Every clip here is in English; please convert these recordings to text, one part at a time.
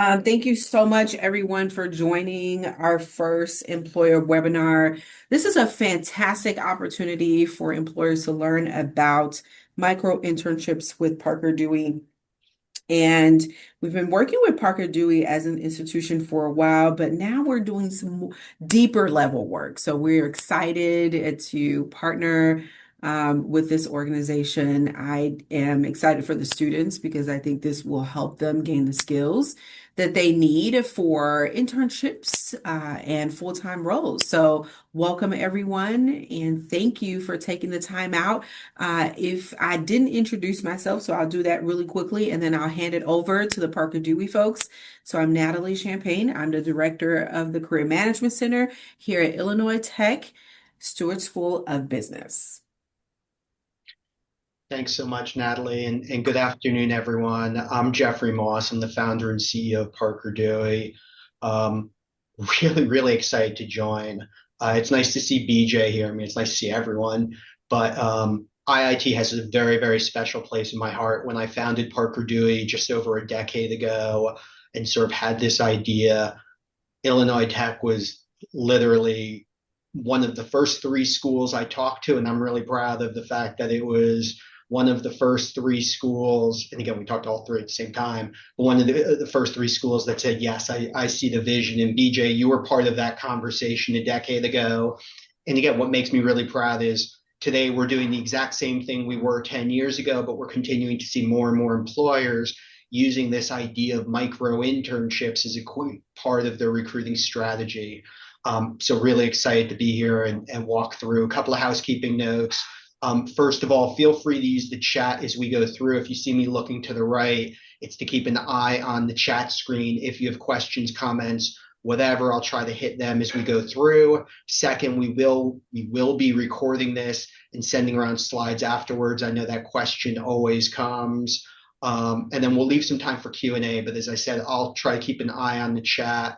Thank you so much, everyone, for joining our first employer webinar. This is a fantastic opportunity for employers to learn about micro-internships with Parker Dewey. And we've been working with Parker Dewey as an institution for a while, but now we're doing some deeper level work. So we're excited to partner with this organization. I am excited for the students because I think this will help them gain the skills that they need for internships and full-time roles. So welcome everyone, and thank you for taking the time out. If I didn't introduce myself, so I'll do that really quickly and then I'll hand it over to the Parker Dewey folks. So I'm Natalie Champagne. I'm the director of the Career Management Center here at Illinois Tech, Stuart School of Business. Thanks so much, Natalie, and good afternoon, everyone. I'm Jeffrey Moss. I'm the founder and CEO of Parker Dewey. Um, really excited to join. It's nice to see BJ here. I mean, it's nice to see everyone, but IIT has a very special place in my heart. When I founded Parker Dewey just over a decade ago and sort of had this idea, Illinois Tech was literally one of the first three schools I talked to, and I'm really proud of the fact that it was one of the first three schools, and again, we talked all three at the same time, but one of the first three schools that said, yes, I see the vision. And BJ, you were part of that conversation a decade ago. And again, what makes me really proud is today we're doing the exact same thing we were 10 years ago, but we're continuing to see more and more employers using this idea of micro internships as a part of their recruiting strategy. So really excited to be here and walk through a couple of housekeeping notes. First of all, feel free to use the chat as we go through. If you see me looking to the right, it's to keep an eye on the chat screen. If you have questions, comments, whatever, I'll try to hit them as we go through. Second, we will be recording this and sending around slides afterwards. I know that question always comes. And then we'll leave some time for Q&A, but as I said, I'll try to keep an eye on the chat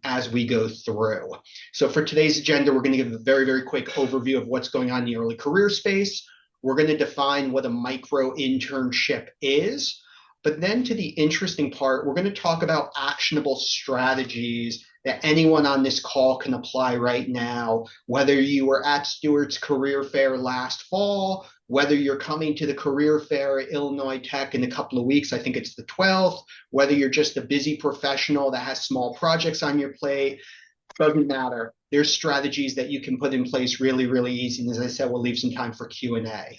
as we go through. So for today's agenda, we're going to give a very quick overview of what's going on in the early career space. We're going to define what a micro internship is. But then to the interesting part, we're going to talk about actionable strategies that anyone on this call can apply right now, whether you were at Stewart's Career Fair last fall, whether you're coming to the career fair at Illinois Tech in a couple of weeks, I think it's the 12th, whether you're just a busy professional that has small projects on your plate, doesn't matter. There's strategies that you can put in place really easy. And as I said, we'll leave some time for Q&A.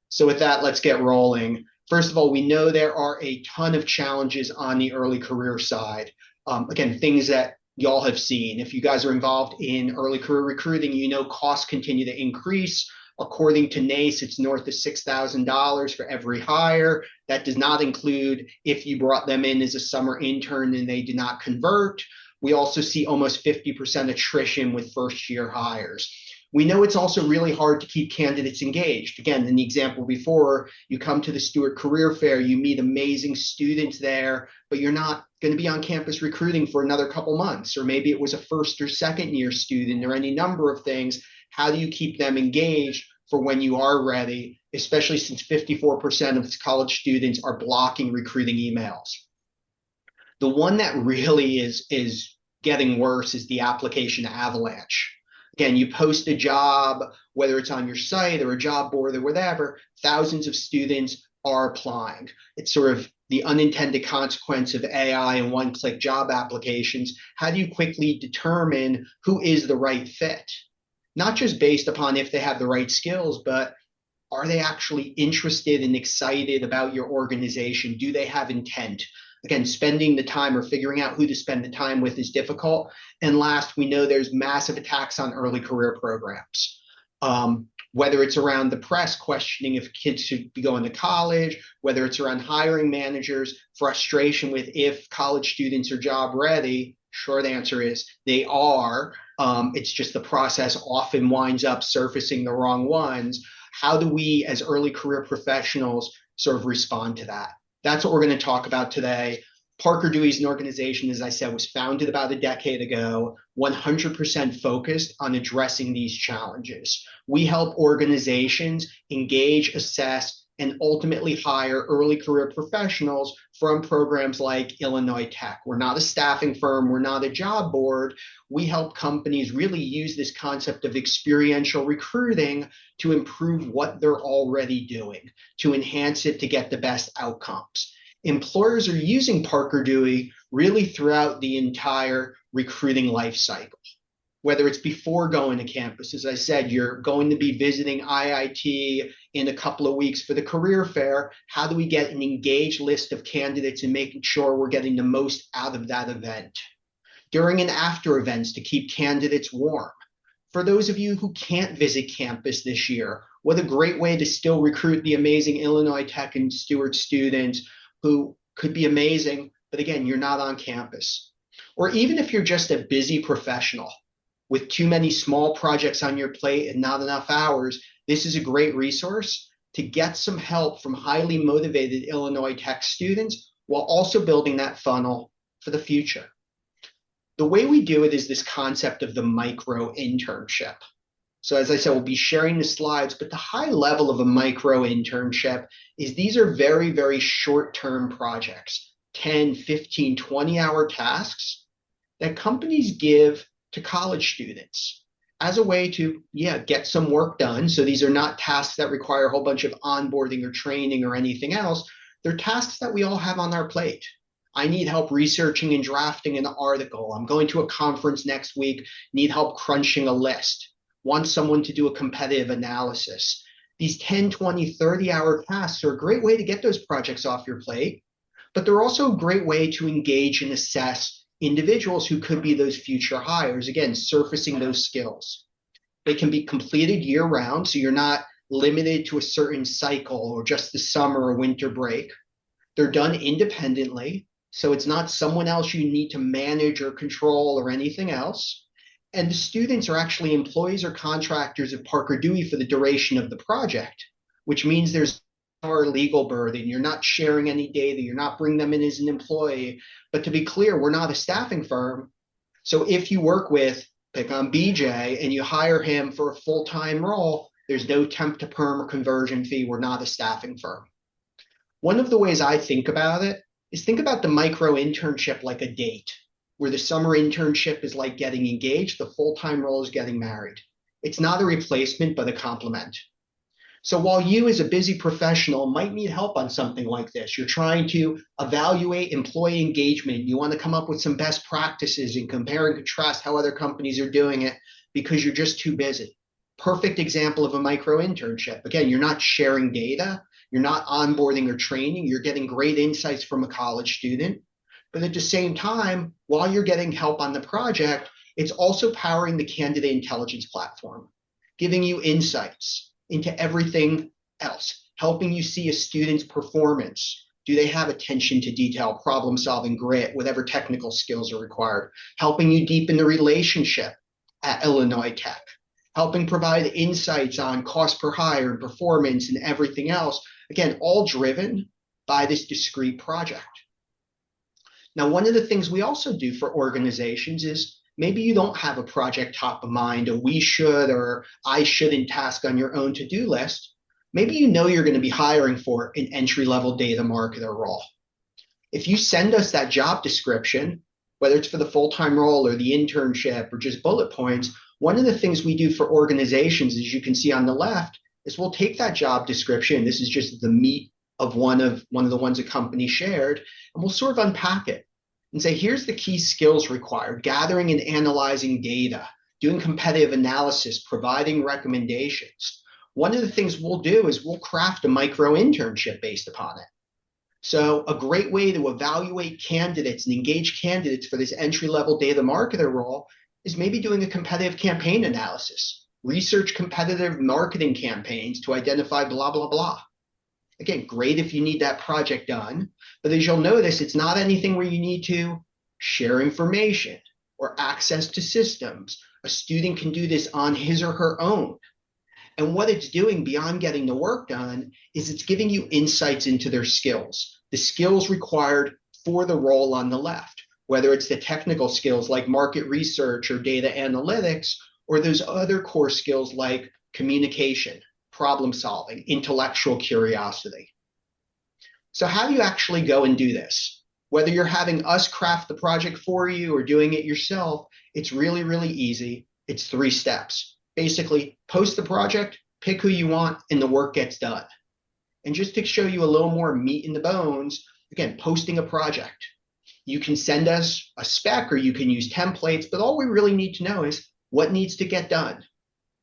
So with that, let's get rolling. First of all, we know there are a ton of challenges on the early career side. Again, things that y'all have seen. If you guys are involved in early career recruiting, you know costs continue to increase. According to NACE, it's north of $6,000 for every hire. That does not include if you brought them in as a summer intern and they did not convert. We also see almost 50% attrition with first-year hires. We know it's also really hard to keep candidates engaged. Again, in the example before, you come to the Stuart Career Fair, you meet amazing students there, but you're not going to be on campus recruiting for another couple months, or maybe it was a first or second year student, or any number of things. How do you keep them engaged for when you are ready, especially since 54% of college students are blocking recruiting emails? The one that really is getting worse is the application avalanche. Again, you post a job, whether it's on your site or a job board or whatever, thousands of students are applying. It's sort of the unintended consequence of AI and one-click job applications. How do you quickly determine who is the right fit? Not just based upon if they have the right skills, but are they actually interested and excited about your organization? Do they have intent? Again, spending the time or figuring out who to spend the time with is difficult. And last, we know there's massive attacks on early career programs. Whether it's around the press questioning if kids should be going to college, whether it's around hiring managers, frustration with if college students are job ready. Short answer is they are. It's just the process often winds up surfacing the wrong ones. How do we, as early career professionals, sort of respond to that? That's what we're going to talk about today. Parker Dewey is an organization, as I said, was founded about a decade ago, 100% focused on addressing these challenges. We help organizations engage, assess, and ultimately hire early career professionals from programs like Illinois Tech. We're not a staffing firm, we're not a job board. We help companies really use this concept of experiential recruiting to improve what they're already doing, to enhance it to get the best outcomes. Employers are using Parker Dewey really throughout the entire recruiting life cycle. Whether it's before going to campus, as I said, you're going to be visiting IIT in a couple of weeks for the career fair. How do we get an engaged list of candidates and making sure we're getting the most out of that event? During and after events to keep candidates warm. For those of you who can't visit campus this year, what a great way to still recruit the amazing Illinois Tech and Stuart students who could be amazing, but again, you're not on campus. Or even if you're just a busy professional with too many small projects on your plate and not enough hours, this is a great resource to get some help from highly motivated Illinois Tech students while also building that funnel for the future. The way we do it is this concept of the micro-internship. So as I said, we'll be sharing the slides, but the high level of a micro-internship is these are very, very short-term projects, 10, 15, 20-hour tasks that companies give to college students as a way to, get some work done. So these are not tasks that require a whole bunch of onboarding or training or anything else. They're tasks that we all have on our plate. I need help researching and drafting an article. I'm going to a conference next week, need help crunching a list, want someone to do a competitive analysis. These 10, 20, 30-hour tasks are a great way to get those projects off your plate, but they're also a great way to engage and assess individuals who could be those future hires, again, surfacing those skills. They can be completed year round, so you're not limited to a certain cycle or just the summer or winter break. They're done independently, so it's not someone else you need to manage or control or anything else. And the students are actually employees or contractors of Parker Dewey for the duration of the project, which means there's our legal burden. You're not sharing any data. You're not bringing them in as an employee. But to be clear, we're not a staffing firm. So if you work with, pick on BJ, and you hire him for a full-time role, there's no temp to perm or conversion fee. We're not a staffing firm. One of the ways I think about it is think about the micro internship like a date, where the summer internship is like getting engaged, the full-time role is getting married. It's not a replacement, but a complement. So while you as a busy professional might need help on something like this, you're trying to evaluate employee engagement, you want to come up with some best practices and compare and contrast how other companies are doing it because you're just too busy. Perfect example of a micro internship. Again, you're not sharing data, you're not onboarding or training, you're getting great insights from a college student. But at the same time, while you're getting help on the project, it's also powering the candidate intelligence platform, giving you insights into everything else, helping you see a student's performance. Do they have attention to detail, problem solving, grit, whatever technical skills are required, helping you deepen the relationship at Illinois Tech, helping provide insights on cost per hire and performance and everything else. Again, all driven by this discrete project. Now, one of the things we also do for organizations is maybe you don't have a project top of mind, a we should or I shouldn't task on your own to-do list. Maybe you know you're going to be hiring for an entry-level data marketer role. If you send us that job description, whether it's for the full-time role or the internship or just bullet points, one of the things we do for organizations, as you can see on the left, is we'll take that job description. This is just the meat of one of the ones a company shared, and we'll sort of unpack it and say, here's the key skills required: gathering and analyzing data, doing competitive analysis, providing recommendations. One of the things we'll do is we'll craft a micro internship based upon it. So a great way to evaluate candidates and engage candidates for this entry-level data marketer role is maybe doing a competitive campaign analysis, research competitive marketing campaigns to identify blah, blah, blah. Again, great if you need that project done, but as you'll notice, it's not anything where you need to share information or access to systems. A student can do this on his or her own. And what it's doing beyond getting the work done is it's giving you insights into their skills, the skills required for the role on the left, whether it's the technical skills like market research or data analytics, or those other core skills like communication, problem solving, intellectual curiosity. So how do you actually go and do this? Whether you're having us craft the project for you or doing it yourself, it's really, really easy. It's 3 steps. Basically, post the project, pick who you want, and the work gets done. And just to show you a little more meat in the bones, again, posting a project. You can send us a spec or you can use templates, but all we really need to know is what needs to get done.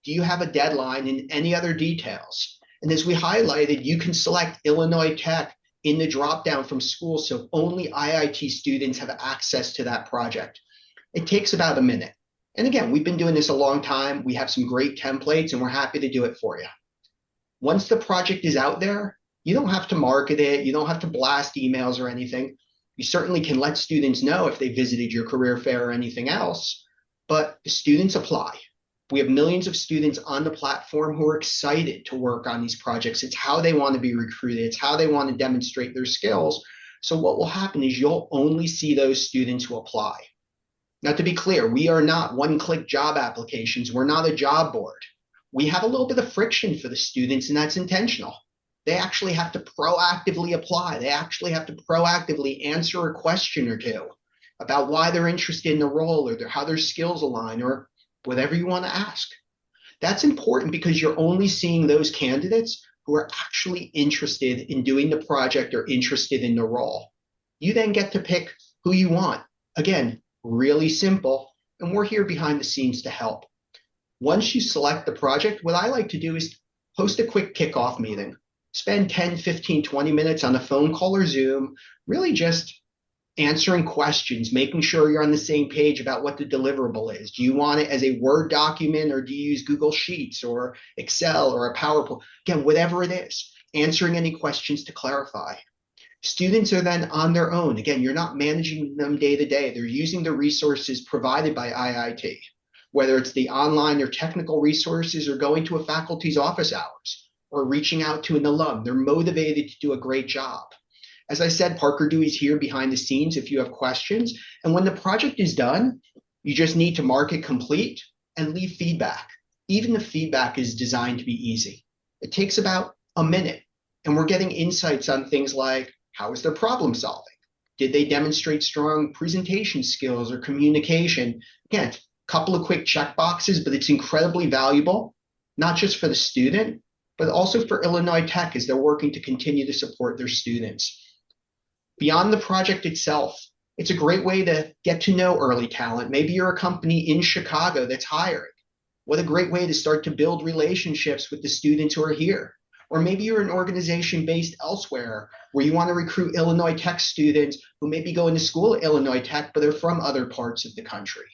Do you have a deadline and any other details? And as we highlighted, you can select Illinois Tech in the dropdown from school, so only IIT students have access to that project. It takes about a minute. And again, we've been doing this a long time. We have some great templates and we're happy to do it for you. Once the project is out there, you don't have to market it. You don't have to blast emails or anything. You certainly can let students know if they visited your career fair or anything else, but the students apply. We have millions of students on the platform who are excited to work on these projects. It's how they want to be recruited. It's how they want to demonstrate their skills. So what will happen is you'll only see those students who apply. Now, to be clear, we are not one-click job applications. We're not a job board. We have a little bit of friction for the students, and that's intentional. They actually have to proactively apply. They actually have to proactively answer a question or two about why they're interested in the role or how their skills align or whatever you want to ask. That's important because you're only seeing those candidates who are actually interested in doing the project or interested in the role. You then get to pick who you want. Again, really simple, and we're here behind the scenes to help. Once you select the project, what I like to do is host a quick kickoff meeting. Spend 10, 15, 20 minutes on a phone call or Zoom, really just answering questions, making sure you're on the same page about what the deliverable is. Do you want it as a Word document or do you use Google Sheets or Excel or a PowerPoint? Again, whatever it is, answering any questions to clarify. Students are then on their own. Again, you're not managing them day to day. They're using the resources provided by IIT, whether it's the online or technical resources or going to a faculty's office hours or reaching out to an alum. They're motivated to do a great job. As I said, Parker Dewey's here behind the scenes if you have questions. And when the project is done, you just need to mark it complete and leave feedback. Even the feedback is designed to be easy. It takes about a minute, and we're getting insights on things like, how is their problem solving? Did they demonstrate strong presentation skills or communication? Again, a couple of quick check boxes, but it's incredibly valuable, not just for the student, but also for Illinois Tech as they're working to continue to support their students. Beyond the project itself, it's a great way to get to know early talent. Maybe you're a company in Chicago that's hiring. What a great way to start to build relationships with the students who are here. Or maybe you're an organization based elsewhere where you want to recruit Illinois Tech students who may be going to school at Illinois Tech, but they're from other parts of the country.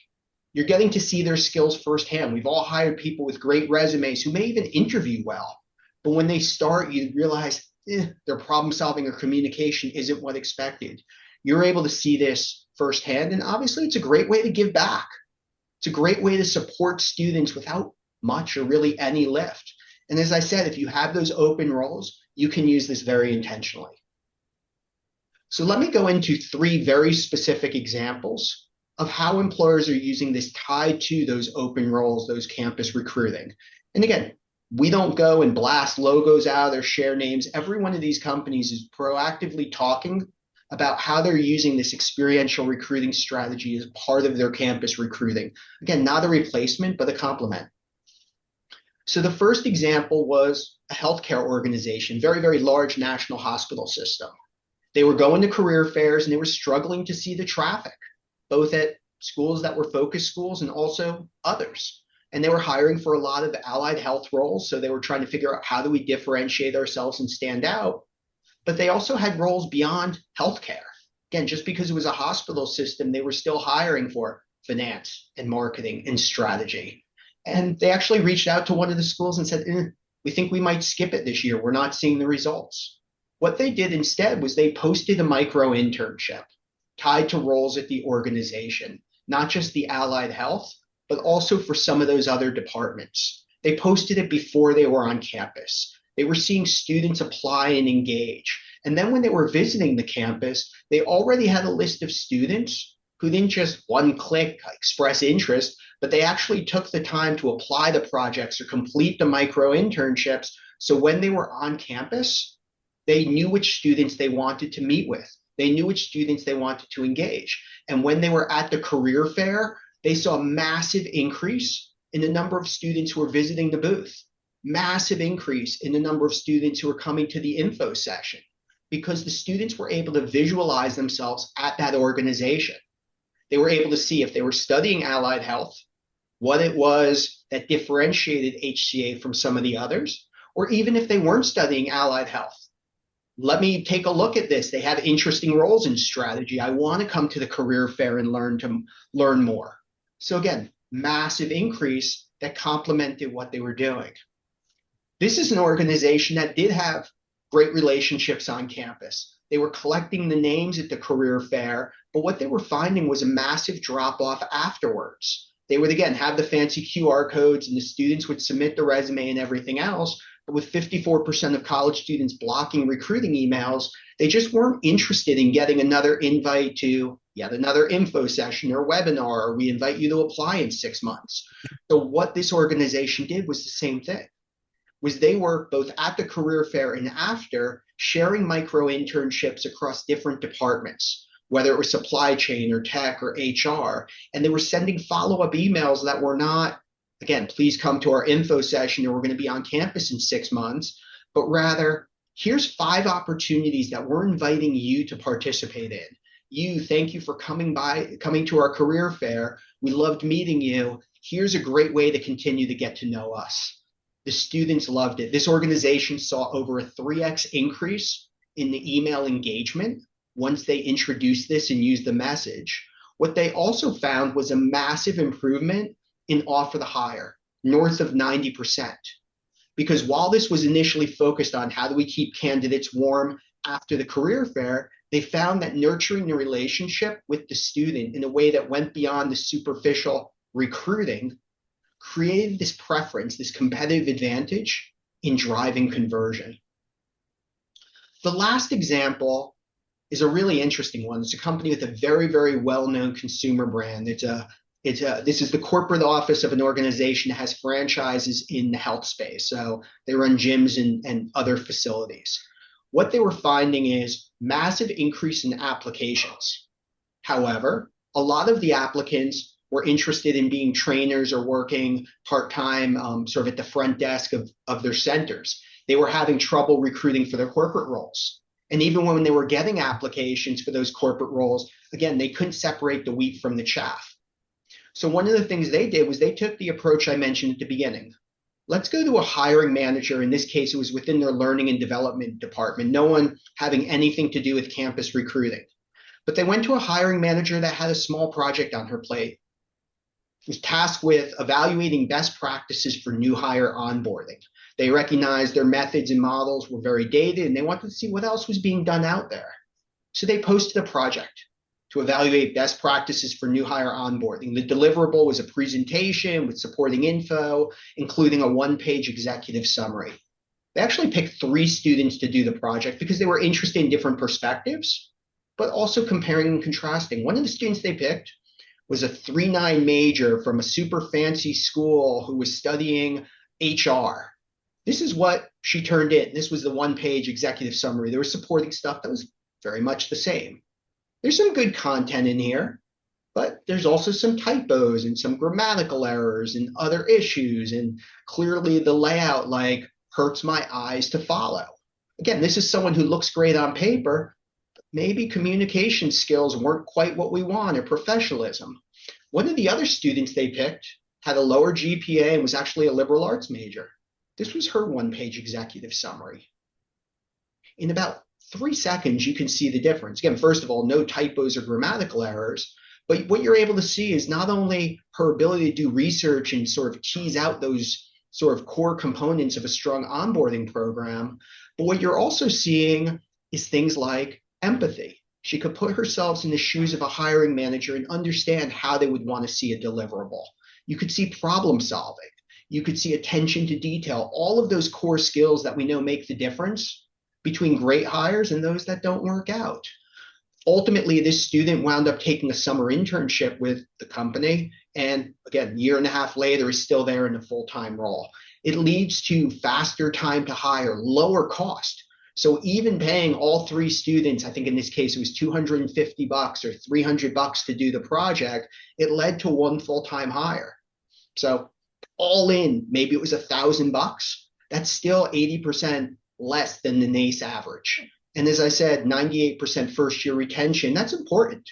You're getting to see their skills firsthand. We've all hired people with great resumes who may even interview well, but when they start, you realize their problem solving or communication isn't what expected. You're able to see this firsthand, and obviously it's a great way to give back. It's a great way to support students without much or really any lift. And as I said, if you have those open roles, you can use this very intentionally. So let me go into 3 very specific examples of how employers are using this tied to those open roles, those campus recruiting. And again, we don't go and blast logos out or share names. Every one of these companies is proactively talking about how they're using this experiential recruiting strategy as part of their campus recruiting. Again, not a replacement, but a complement. So the first example was a healthcare organization, very, very large national hospital system. They were going to career fairs and they were struggling to see the traffic, both at schools that were focus schools and also others. And they were hiring for a lot of allied health roles. So they were trying to figure out how do we differentiate ourselves and stand out. But they also had roles beyond healthcare. Again, just because it was a hospital system, they were still hiring for finance and marketing and strategy. And they actually reached out to one of the schools and said, we think we might skip it this year. We're not seeing the results. What they did instead was they posted a micro-internship tied to roles at the organization, not just the allied health, but also for some of those other departments. They posted it before they were on campus. They were seeing students apply and engage. And then when they were visiting the campus, they already had a list of students who didn't just one-click express interest, but they actually took the time to apply the projects or complete the micro-internships So when they were on campus, they knew which students they wanted to meet with. They knew which students they wanted to engage. And when they were at the career fair, they saw a massive increase in the number of students who were visiting the booth, massive increase in the number of students who were coming to the info session because the students were able to visualize themselves at that organization. They were able to see if they were studying allied health, what it was that differentiated HCA from some of the others, or even if they weren't studying allied health. Let me take a look at this. They have interesting roles in strategy. I want to come to the career fair and learn more. So again, massive increase that complemented what they were doing. This is an organization that did have great relationships on campus. They were collecting the names at the career fair, but what they were finding was a massive drop off afterwards. They would again have the fancy QR codes and the students would submit the resume and everything else. But with 54% of college students blocking recruiting emails, they just weren't interested in getting another invite to yet another info session or webinar, or we invite you to apply in 6 months. So what this organization did was the same thing, was they were both at the career fair and after sharing micro-internships across different departments, whether it was supply chain or tech or HR, and they were sending follow-up emails that were not, again, please come to our info session or we're going to be on campus in 6 months, but rather, here's 5 opportunities that we're inviting you to participate in. Thank you for coming to our career fair. We loved meeting you. Here's a great way to continue to get to know us. The students loved it. This organization saw over a 3x increase in the email engagement once they introduced this and used the message. What they also found was a massive improvement in offer to hire, north of 90%. Because while this was initially focused on how do we keep candidates warm after the career fair, they found that nurturing the relationship with the student in a way that went beyond the superficial recruiting created this preference, this competitive advantage in driving conversion. The last example is a really interesting one. It's a company with a very, very well-known consumer brand. This is the corporate office of an organization that has franchises in the health space. So they run gyms and other facilities. What they were finding is massive increase in applications. However, a lot of the applicants were interested in being trainers or working part-time sort of at the front desk of their centers. They were having trouble recruiting for their corporate roles. And even when they were getting applications for those corporate roles, again, they couldn't separate the wheat from the chaff. So one of the things they did was they took the approach I mentioned at the beginning. Let's go to a hiring manager. In this case, it was within their learning and development department, no one having anything to do with campus recruiting. But they went to a hiring manager that had a small project on her plate. Was tasked with evaluating best practices for new hire onboarding. They recognized their methods and models were very dated, and they wanted to see what else was being done out there. So they posted a project to evaluate best practices for new hire onboarding. The deliverable was a presentation with supporting info, including a 1-page executive summary. They actually picked 3 students to do the project because they were interested in different perspectives, but also comparing and contrasting. One of the students they picked was a 3.9 major from a super fancy school who was studying HR. This is what she turned in. This was the 1-page executive summary. There was supporting stuff that was very much the same. There's some good content in here, but there's also some typos and some grammatical errors and other issues. And clearly the layout hurts my eyes to follow. Again, this is someone who looks great on paper, maybe communication skills weren't quite what we want, or professionalism. One of the other students they picked had a lower GPA and was actually a liberal arts major. This was her 1-page executive summary. In about 3 seconds, you can see the difference. Again, first of all, no typos or grammatical errors, but what you're able to see is not only her ability to do research and sort of tease out those sort of core components of a strong onboarding program, but what you're also seeing is things like empathy. She could put herself in the shoes of a hiring manager and understand how they would want to see a deliverable. You could see problem solving. You could see attention to detail, all of those core skills that we know make the difference between great hires and those that don't work out. Ultimately, this student wound up taking a summer internship with the company, and again, 1.5 years later is still there in a full-time role. It leads to faster time to hire, lower cost. So even paying all three students, I think in this case it was $250 or $300 to do the project, it led to one full-time hire. So all in, maybe it was $1,000. That's still 80% less than the NACE average. And as I said, 98% first year retention, that's important.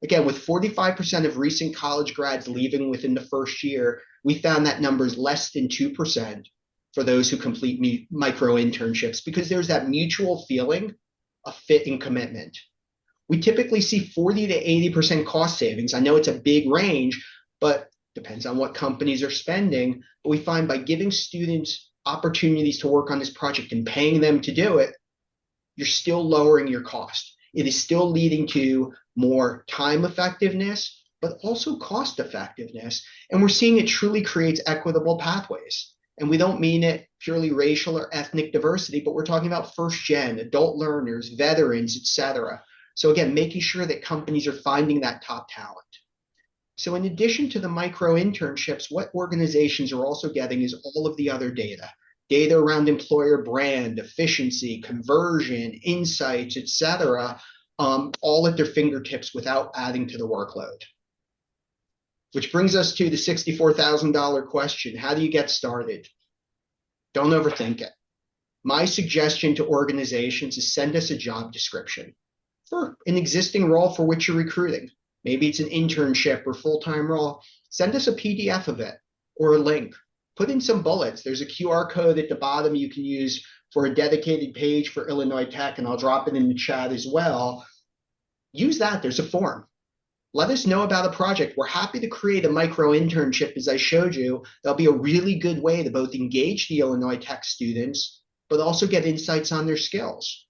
Again, with 45% of recent college grads leaving within the first year, we found that number is less than 2% for those who complete micro internships because there's that mutual feeling of fit and commitment. We typically see 40 to 80% cost savings. I know it's a big range, but depends on what companies are spending. But we find by giving students opportunities to work on this project and paying them to do it, you're still lowering your cost. It is still leading to more time effectiveness, but also cost effectiveness. And we're seeing it truly creates equitable pathways. And we don't mean it purely racial or ethnic diversity, but we're talking about first gen, adult learners, veterans, et cetera. So again, making sure that companies are finding that top talent. So in addition to the micro internships, what organizations are also getting is all of the other data around employer brand, efficiency, conversion, insights, et cetera, all at their fingertips without adding to the workload. Which brings us to the $64,000 question. How do you get started? Don't overthink it. My suggestion to organizations is send us a job description for an existing role for which you're recruiting. Maybe it's an internship or full-time role. Send us a PDF of it or a link. Put in some bullets. There's a QR code at the bottom you can use for a dedicated page for Illinois Tech, and I'll drop it in the chat as well. Use that. There's a form. Let us know about a project. We're happy to create a micro internship, as I showed you. That'll be a really good way to both engage the Illinois Tech students, but also get insights on their skills.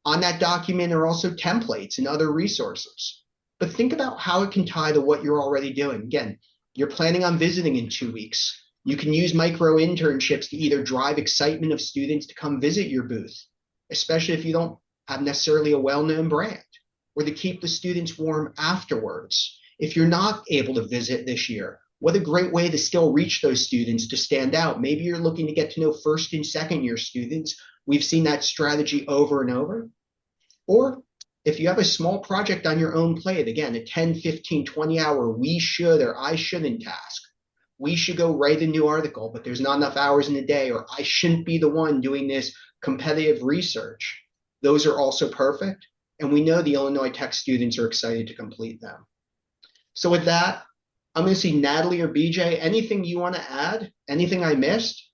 On that document are also templates and other resources. But think about how it can tie to what you're already doing. Again, you're planning on visiting in 2 weeks. You can use micro internships to either drive excitement of students to come visit your booth, especially if you don't have necessarily a well-known brand, or to keep the students warm afterwards. If you're not able to visit this year, what a great way to still reach those students to stand out. Maybe you're looking to get to know first and second year students. We've seen that strategy over and over. Or if you have a small project on your own plate, again, a 10, 15, 20 hour we should or I shouldn't task. We should go write a new article, but there's not enough hours in the day, or I shouldn't be the one doing this competitive research. Those are also perfect. And we know the Illinois Tech students are excited to complete them. So with that, I'm going to see Natalie or BJ. Anything you want to add? Anything I missed?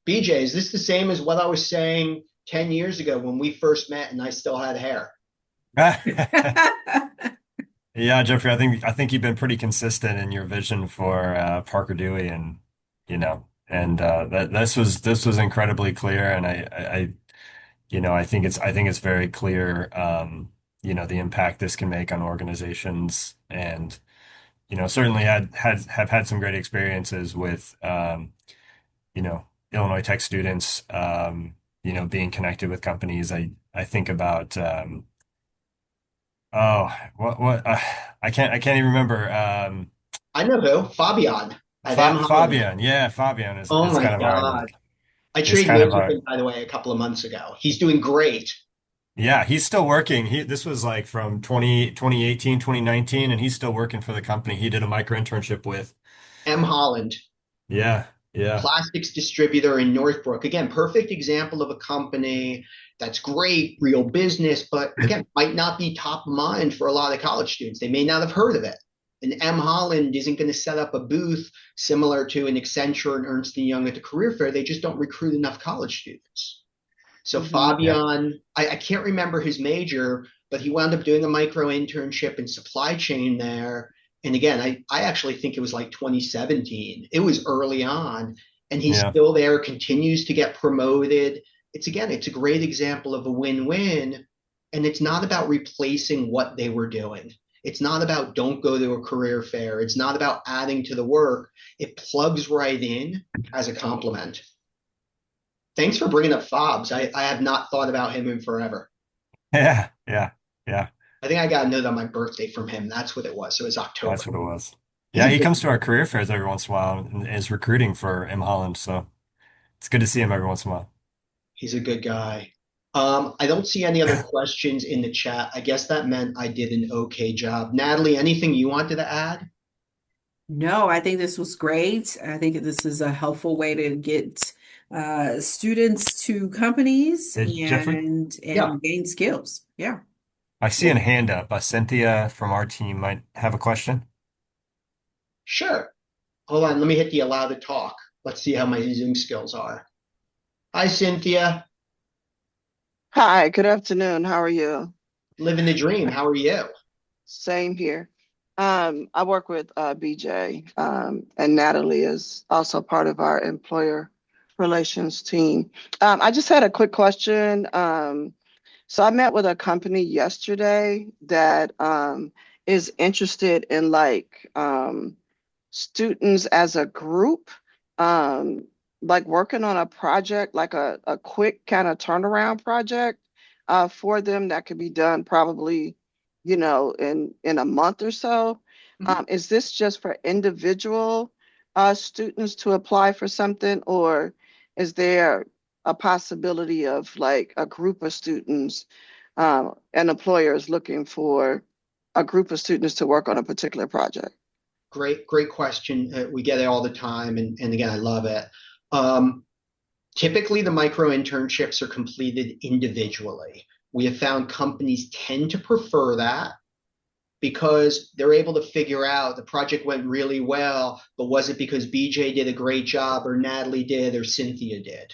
BJ, is this the same as what I was saying 10 years ago when we first met and I still had hair? Yeah, Jeffrey, I think you've been pretty consistent in your vision for Parker Dewey, and that this was incredibly clear, and I think it's very clear, the impact this can make on organizations, and certainly have had some great experiences with Illinois Tech students, being connected with companies. I think about oh, what I can't even remember. I know who, Fabian at M. Holland. Fabian. Yeah, Fabian is Oh is my kind of our God. like I is traded kind of notes with our him, by the way, a couple of months ago. He's doing great. yeah, he's still working. This was like from 2018, 2019, and he's still working for the company he did a micro internship with. M. Holland, Yeah, yeah, plastics distributor in Northbrook. Again, perfect example of a company that's great, real business, but again, might not be top of mind for a lot of college students. They may not have heard of it. And M. Holland isn't going to set up a booth similar to an Accenture and Ernst& Young at the career fair. They just don't recruit enough college students. So Mhm. yeah, Fabian, I can't remember his major, but he wound up doing a micro internship in supply chain there. And again, I actually think it was like 2017. It was early on, and he's yeah, still there, continues to get promoted. It's a great example of a win-win. And it's not about replacing what they were doing. It's not about don't go to a career fair. It's not about adding to the work. It plugs right in as a complement. Thanks for bringing up Fobs. I have not thought about him in forever. yeah, yeah, yeah. I think I got a note on my birthday from him. That's what it was. So it was October. That's what it was. He's Yeah, a he good comes to our career fairs every once in a while and is recruiting for M. Holland. So it's good to see him every once in a while. he's a good guy. I don't see any other questions in the chat. I guess that meant I did an okay job. Natalie, anything you wanted to add? No, I think this was great. I think this is a helpful way to get students to companies Hey, Jeffrey, Yeah, and gain skills. Yeah. I see a hand up. Cynthia from our team might have a question. sure. Hold on, let me hit the allow to talk. Let's see how my Zoom skills are. Hi, Cynthia. Hi, good afternoon. How are you? Living the dream. How are you? Same here. I work with BJ, and Natalie is also part of our employer relations team. I just had a quick question. So I met with a company yesterday that is interested in students as a group, um, like working on a project, like a quick kind of turnaround project for them that could be done probably, in a month or so. Mhm. Is this just for individual students to apply for something, or is there a possibility of like a group of students, an employer is looking for a group of students to work on a particular project? Great question. We get it all the time, and again, I love it. Um, Typically, the micro internships are completed individually. We have found companies tend to prefer that because they're able to figure out the project went really well, but was it because BJ did a great job, or Natalie did, or Cynthia did?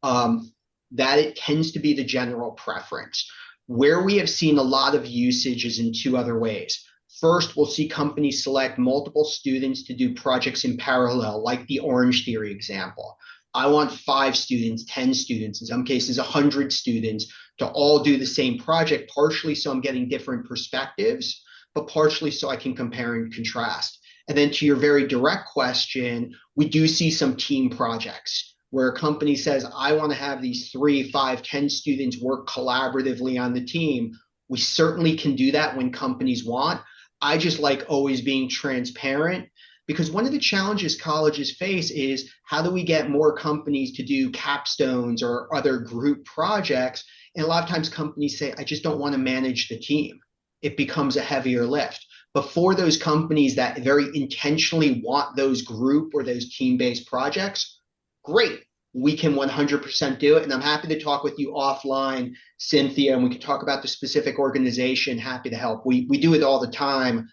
Um, that it tends to be the general preference. Where we have seen a lot of usage is in two other ways. First, we'll see companies select multiple students to do projects in parallel, like the Orange Theory example. I want 5 students, 10 students, in some cases, 100 students to all do the same project, partially so I'm getting different perspectives, but partially so I can compare and contrast. And then to your very direct question, we do see some team projects where a company says, I want to have these 3, 5, 10 students work collaboratively on the team. We certainly can do that when companies want. I just like always being transparent because one of the challenges colleges face is how do we get more companies to do capstones or other group projects? And a lot of times companies say, I just don't want to manage the team. It becomes a heavier lift. But for those companies that very intentionally want those group or those team-based projects, great. We can 100% do it. And I'm happy to talk with you offline, Cynthia, and we can talk about the specific organization. Happy to help. We do it all the time.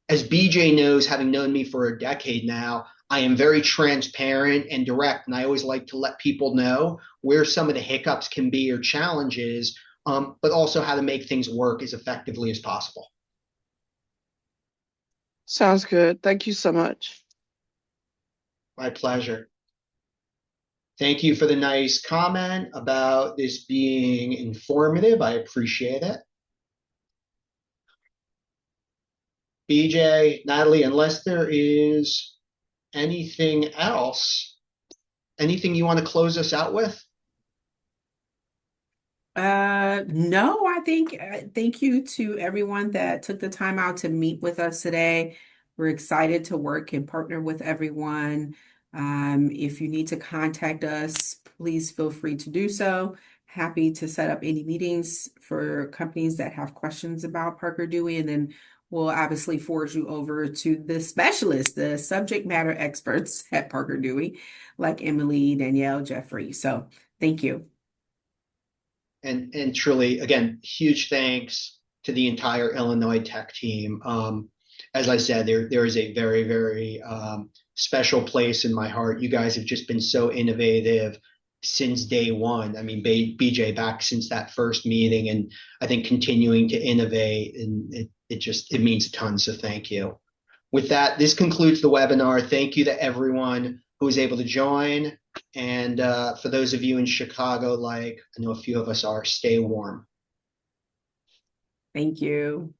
As BJ knows, having known me for a decade now, I am very transparent and direct, and I always like to let people know where some of the hiccups can be or challenges, but also how to make things work as effectively as possible. Sounds good. Thank you so much. My pleasure. Thank you for the nice comment about this being informative. I appreciate it. BJ, Natalie, unless there is anything else, anything you want to close us out with? No, I think thank you to everyone that took the time out to meet with us today. We're excited to work and partner with everyone. If you need to contact us, please feel free to do so. Happy to set up any meetings for companies that have questions about Parker Dewey, and then we'll obviously forward you over to the specialists, the subject matter experts at Parker Dewey, like Emily, Danielle, Jeffrey. So thank you. And truly, again, huge thanks to the entire Illinois Tech team. As I said, there is a very special place in my heart. You guys have just been so innovative since day one. I mean, BJ back since that first meeting, and I think continuing to innovate, and it means a ton. So thank you. With that, this concludes the webinar. Thank you to everyone who was able to join. And for those of you in Chicago, like I know a few of us are, stay warm. Thank you.